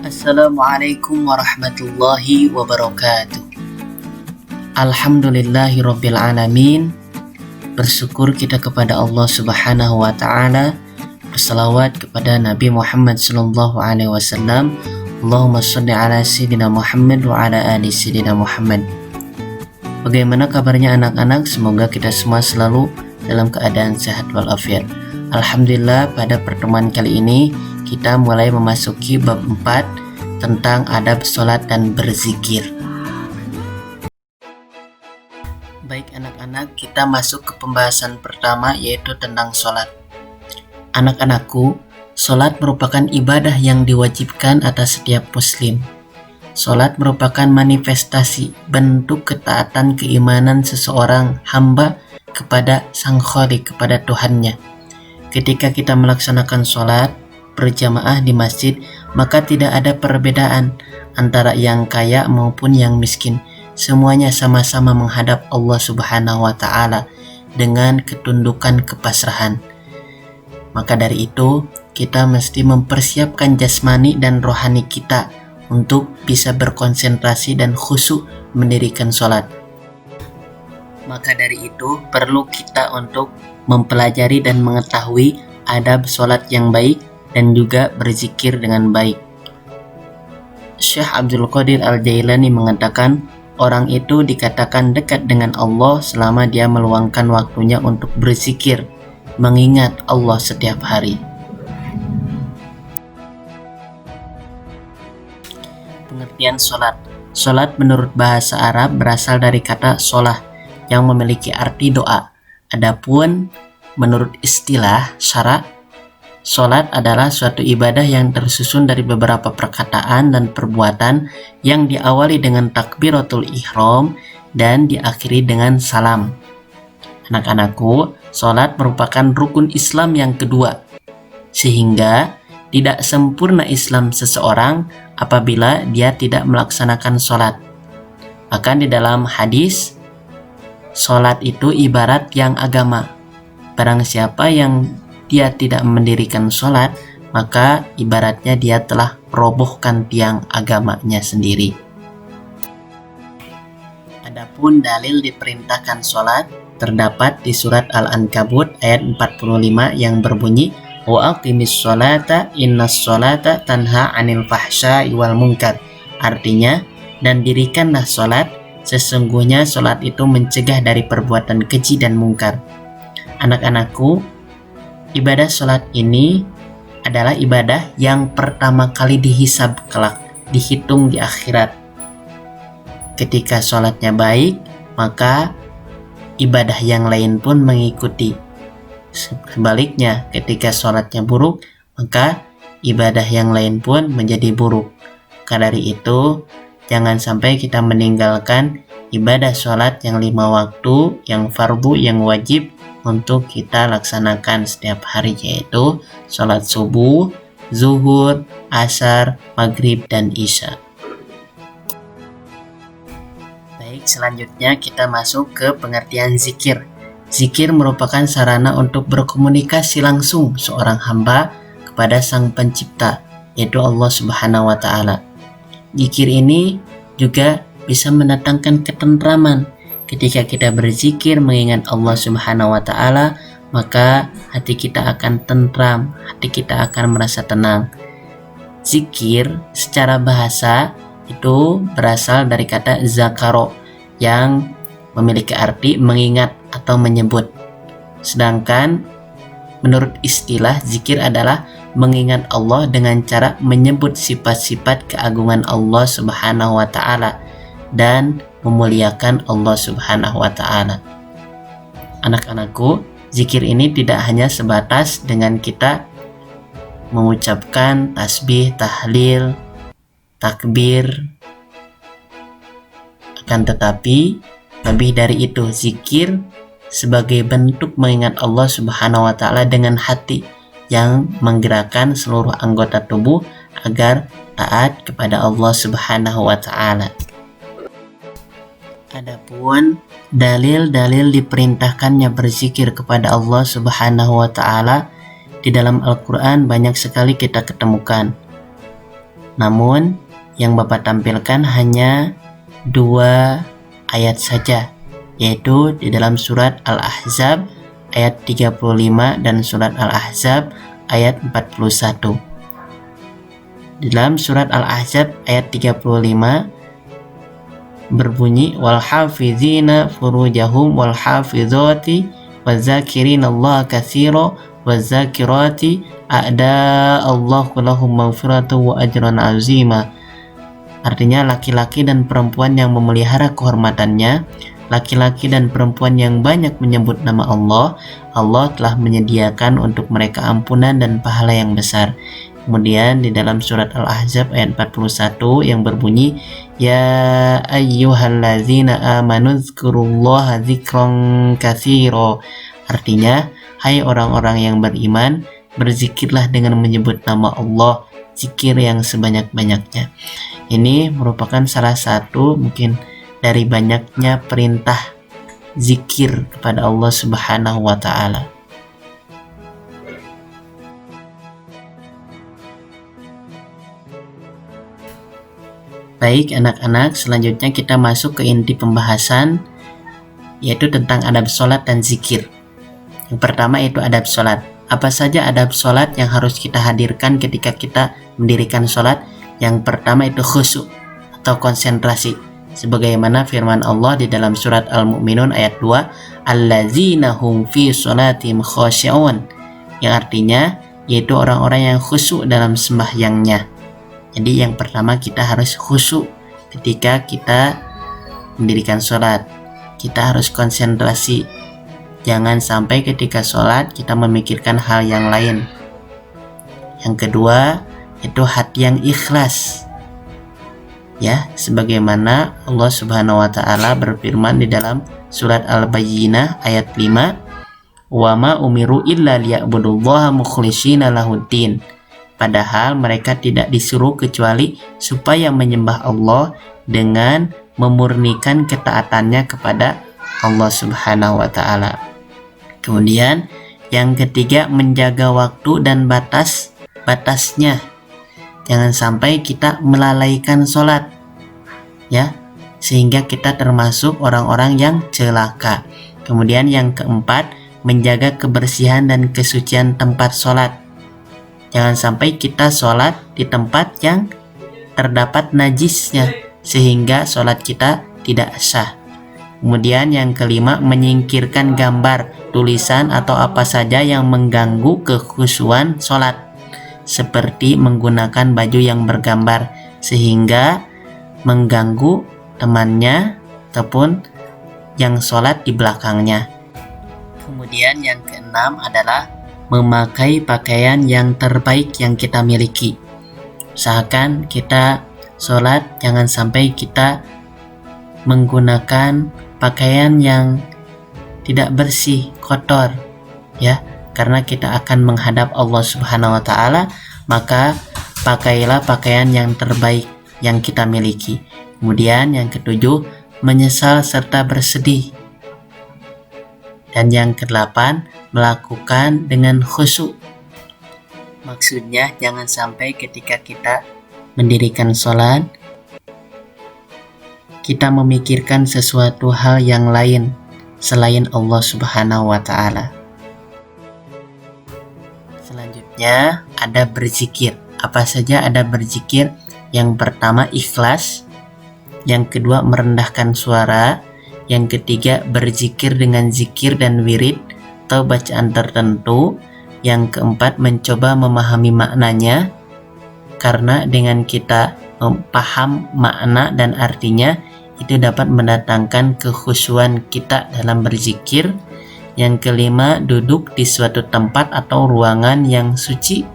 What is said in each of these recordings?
Assalamualaikum warahmatullahi wabarakatuh. Alhamdulillahirabbil alamin. Bersyukur kita kepada Allah Subhanahu wa taala. Berselawat kepada Nabi Muhammad sallallahu alaihi wasallam. Allahumma shalli ala sayyidina Muhammad wa ala ali sayyidina Muhammad. Bagaimana kabarnya anak-anak? Semoga kita semua selalu dalam keadaan sehat walafiat. Alhamdulillah, pada pertemuan kali ini kita mulai memasuki bab 4 tentang adab sholat dan berzikir. Baik anak-anak, kita masuk ke pembahasan pertama, yaitu tentang sholat. Anak-anakku, sholat merupakan ibadah yang diwajibkan atas setiap muslim. Sholat merupakan manifestasi bentuk ketaatan keimanan seseorang hamba kepada Sang Khalik, kepada Tuhannya. Ketika kita melaksanakan sholat berjamaah di masjid, maka tidak ada perbedaan antara yang kaya maupun yang miskin. Semuanya sama-sama menghadap Allah Subhanahu wa taala dengan ketundukan kepasrahan. Maka dari itu, kita mesti mempersiapkan jasmani dan rohani kita untuk bisa berkonsentrasi dan khusyuk mendirikan sholat. Maka dari itu, perlu kita untuk mempelajari dan mengetahui adab sholat yang baik dan juga berzikir dengan baik. Syekh Abdul Qadir Al-Jailani mengatakan, orang itu dikatakan dekat dengan Allah selama dia meluangkan waktunya untuk berzikir, mengingat Allah setiap hari. Pengertian sholat. Sholat menurut bahasa Arab berasal dari kata sholah yang memiliki arti doa. Adapun menurut istilah syara', sholat adalah suatu ibadah yang tersusun dari beberapa perkataan dan perbuatan yang diawali dengan takbiratul ihram dan diakhiri dengan salam. Anak-anakku, sholat merupakan rukun Islam yang kedua, sehingga tidak sempurna Islam seseorang apabila dia tidak melaksanakan sholat. Bahkan di dalam hadis, sholat itu ibarat tiang agama. Barang siapa yang dia tidak mendirikan sholat, maka ibaratnya dia telah merobohkan tiang agamanya sendiri. Adapun dalil diperintahkan sholat terdapat di surat Al-Ankabut ayat 45 yang berbunyi, wa aqimis sholata innas sholata tanha 'anil fahsya'i wal munkar. Artinya, dan dirikanlah sholat, sesungguhnya sholat itu mencegah dari perbuatan keji dan mungkar. Anak-anakku, ibadah sholat ini adalah ibadah yang pertama kali dihisab kelak, dihitung di akhirat. Ketika sholatnya baik, maka ibadah yang lain pun mengikuti. Sebaliknya, ketika sholatnya buruk, maka ibadah yang lain pun menjadi buruk. Karena dari itu, jangan sampai kita meninggalkan ibadah sholat yang 5 waktu, yang fardu, yang wajib untuk kita laksanakan setiap hari, yaitu sholat subuh, zuhur, asar, maghrib, dan isya. Baik, selanjutnya kita masuk ke pengertian zikir. Zikir merupakan sarana untuk berkomunikasi langsung seorang hamba kepada Sang Pencipta, yaitu Allah Subhanahu wa taala. Zikir ini juga bisa mendatangkan ketentraman. Ketika kita berzikir mengingat Allah Subhanahu wa taala, maka hati kita akan tentram, hati kita akan merasa tenang. Zikir secara bahasa itu berasal dari kata zakaro yang memiliki arti mengingat atau menyebut. Sedangkan menurut istilah, zikir adalah mengingat Allah dengan cara menyebut sifat-sifat keagungan Allah Subhanahu wa taala dan memuliakan Allah Subhanahu wa taala. Anak-anakku, zikir ini tidak hanya sebatas dengan kita mengucapkan tasbih, tahlil, takbir, akan tetapi lebih dari itu, zikir sebagai bentuk mengingat Allah Subhanahu wa taala dengan hati yang menggerakkan seluruh anggota tubuh agar taat kepada Allah Subhanahu wa taala. Adapun dalil-dalil diperintahkannya berzikir kepada Allah Subhanahu wa taala di dalam Al-Qur'an banyak sekali kita ketemukan. Namun yang Bapak tampilkan hanya 2 ayat saja, yaitu di dalam surat Al-Ahzab ayat 35 dan surat Al-Ahzab ayat 41. Di dalam surat Al-Ahzab ayat 35 berbunyi wal hafizina furujahum wal hafizati wazakirinallaha katsira wazakirati a'da Allahu lahum maghfiratan wa ajran azima. Artinya laki-laki dan perempuan yang memelihara kehormatannya, laki-laki dan perempuan yang banyak menyebut nama Allah, Allah telah menyediakan untuk mereka ampunan dan pahala yang besar. Kemudian di dalam surat Al-Ahzab ayat 41 yang berbunyi ya ayyuhallazina amanu dzkurullaha dzikran katsira. Artinya, hai orang-orang yang beriman, berzikirlah dengan menyebut nama Allah, zikir yang sebanyak-banyaknya. Ini merupakan salah satu mungkin dari banyaknya perintah zikir kepada Allah Subhanahu wa taala. Baik anak-anak, selanjutnya kita masuk ke inti pembahasan, yaitu tentang adab sholat dan zikir. Yang pertama yaitu adab sholat. Apa saja adab sholat yang harus kita hadirkan ketika kita mendirikan sholat? Yang pertama itu khusyuk atau konsentrasi, sebagaimana firman Allah di dalam surat Al-Mu'minun ayat 2, allazina hum fi sholatihim khashi'un, yang artinya yaitu orang-orang yang khusyuk dalam sembahyangnya. Jadi yang pertama kita harus khusyuk ketika kita mendirikan sholat. Kita harus konsentrasi. Jangan sampai ketika sholat kita memikirkan hal yang lain. Yang kedua itu hati yang ikhlas. Ya, sebagaimana Allah Subhanahu wa taala berfirman di dalam surat Al-Bayyinah ayat 5, "Wa ma umiru illa liya'budullaha mukhlishina lahuddin." Padahal mereka tidak disuruh kecuali supaya menyembah Allah dengan memurnikan ketaatannya kepada Allah Subhanahu wa taala. Kemudian yang ketiga menjaga waktu dan batasnya. Jangan sampai kita melalaikan sholat, ya, sehingga kita termasuk orang-orang yang celaka. Kemudian yang keempat menjaga kebersihan dan kesucian tempat sholat. Jangan sampai kita sholat di tempat yang terdapat najisnya sehingga sholat kita tidak sah. Kemudian yang kelima menyingkirkan gambar, tulisan atau apa saja yang mengganggu kekhusyuan sholat, seperti menggunakan baju yang bergambar sehingga mengganggu temannya ataupun yang sholat di belakangnya. Kemudian yang keenam adalah memakai pakaian yang terbaik yang kita miliki. Usahakan kita sholat jangan sampai kita menggunakan pakaian yang tidak bersih, kotor, ya, karena kita akan menghadap Allah Subhanahu wa taala, maka pakailah pakaian yang terbaik yang kita miliki. Kemudian yang ketujuh menyesal serta bersedih. Dan yang kedelapan melakukan dengan khusyuk. Maksudnya jangan sampai ketika kita mendirikan sholat kita memikirkan sesuatu hal yang lain selain Allah Subhanahu wa taala. Selanjutnya ada berzikir. Apa saja ada berzikir? Yang pertama ikhlas, yang kedua merendahkan suara, yang ketiga berzikir dengan zikir dan wirid atau bacaan tertentu, yang keempat mencoba memahami maknanya, karena dengan kita paham makna dan artinya itu dapat mendatangkan kekhusyuan kita dalam berzikir. Yang kelima duduk di suatu tempat atau ruangan yang suci.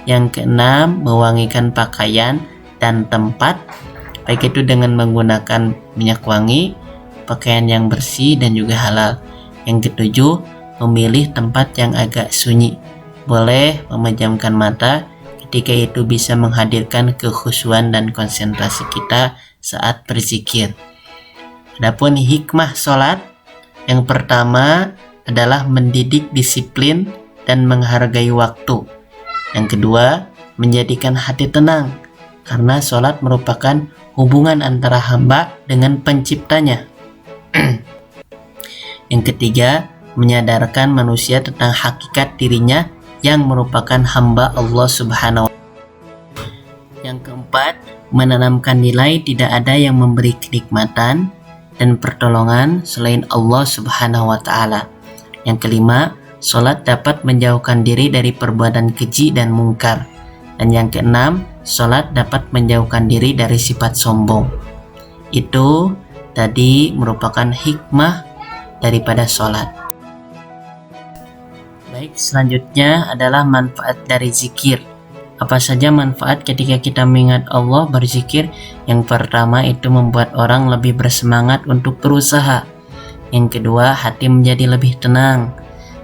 Yang keenam mewangikan pakaian dan tempat, baik itu dengan menggunakan minyak wangi, pakaian yang bersih dan juga halal. Yang ketujuh memilih tempat yang agak sunyi. Boleh memejamkan mata ketika itu bisa menghadirkan kekhusyuan dan konsentrasi kita saat berzikir. Adapun hikmah sholat, yang pertama adalah mendidik disiplin dan menghargai waktu. Yang kedua, menjadikan hati tenang. karena sholat merupakan hubungan antara hamba dengan penciptanya. Yang ketiga, menyadarkan manusia tentang hakikat dirinya yang merupakan hamba Allah Subhanahu wa Ta'ala. Yang keempat, menanamkan nilai tidak ada yang memberi kenikmatan dan pertolongan selain Allah Subhanahu wa Ta'ala. Yang kelima, sholat dapat menjauhkan diri dari perbuatan keji dan mungkar. Dan yang keenam, sholat dapat menjauhkan diri dari sifat sombong. Itu tadi merupakan hikmah daripada sholat. Baik, selanjutnya adalah manfaat dari zikir. Apa saja manfaat ketika kita mengingat Allah berzikir? Yang pertama itu membuat orang lebih bersemangat untuk berusaha. Yang kedua, hati menjadi lebih tenang.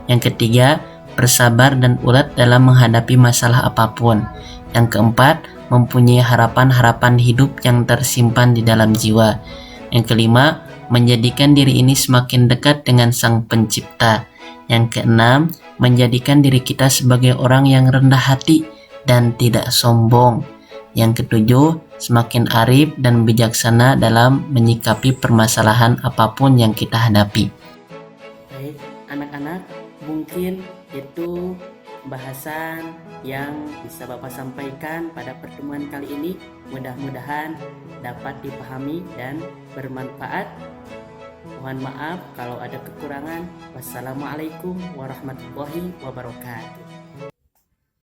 Yang ketiga, bersabar dan ulet dalam menghadapi masalah apapun. Yang keempat, mempunyai harapan-harapan hidup yang tersimpan di dalam jiwa. Yang kelima, menjadikan diri ini semakin dekat dengan Sang Pencipta. Yang keenam, menjadikan diri kita sebagai orang yang rendah hati dan tidak sombong. Yang ketujuh, semakin arif dan bijaksana dalam menyikapi permasalahan apapun yang kita hadapi. Baik, anak-anak, mungkin itu bahasan yang bisa Bapak sampaikan pada pertemuan kali ini. Mudah-mudahan dapat dipahami dan bermanfaat. Mohon maaf kalau ada kekurangan. Wassalamualaikum warahmatullahi wabarakatuh.